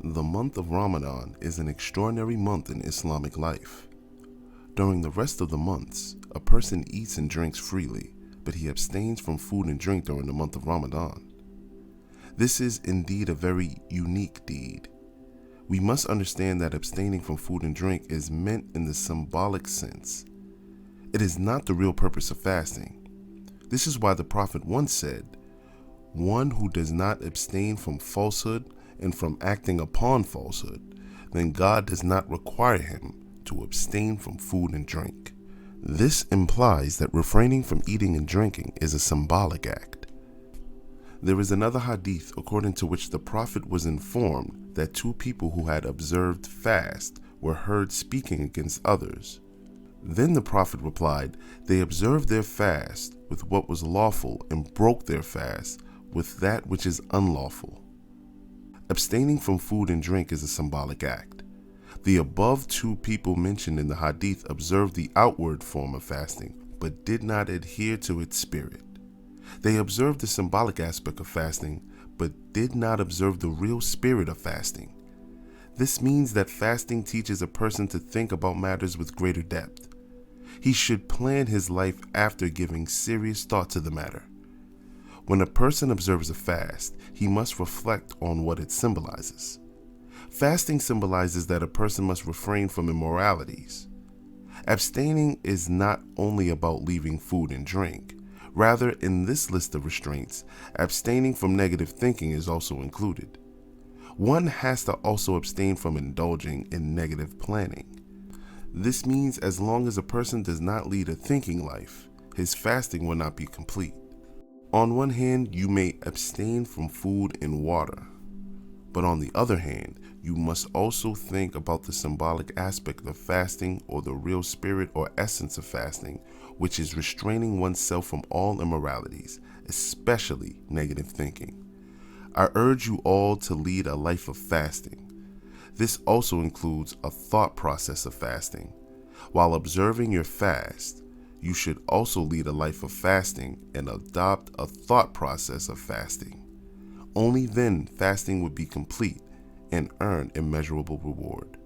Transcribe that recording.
The month of Ramadan is an extraordinary month in Islamic life. During the rest of the months, a person eats and drinks freely, but he abstains from food and drink during the month of Ramadan. This is indeed a very unique deed. We must understand that abstaining from food and drink is meant in the symbolic sense. It is not the real purpose of fasting. This is why the Prophet once said, "One who does not abstain from falsehood and from acting upon falsehood, then God does not require him to abstain from food and drink." This implies that refraining from eating and drinking is a symbolic act. There is another hadith according to which the Prophet was informed that two people who had observed fast were heard speaking against others. Then the Prophet replied, "They observed their fast with what was lawful and broke their fast with that which is unlawful." Abstaining from food and drink is a symbolic act. The above two people mentioned in the hadith observed the outward form of fasting, but did not adhere to its spirit. They observed the symbolic aspect of fasting, but did not observe the real spirit of fasting. This means that fasting teaches a person to think about matters with greater depth. He should plan his life after giving serious thought to the matter. When a person observes a fast, he must reflect on what it symbolizes. Fasting symbolizes that a person must refrain from immoralities. Abstaining is not only about leaving food and drink. Rather, in this list of restraints, abstaining from negative thinking is also included. One has to also abstain from indulging in negative planning. This means as long as a person does not lead a thinking life, his fasting will not be complete. On one hand, you may abstain from food and water, but on the other hand, you must also think about the symbolic aspect of fasting, or the real spirit or essence of fasting, which is restraining oneself from all immoralities, especially negative thinking. I urge you all to lead a life of fasting. This also includes a thought process of fasting. While observing your fast, you should also lead a life of fasting and adopt a thought process of fasting. Only then fasting would be complete and earn immeasurable reward.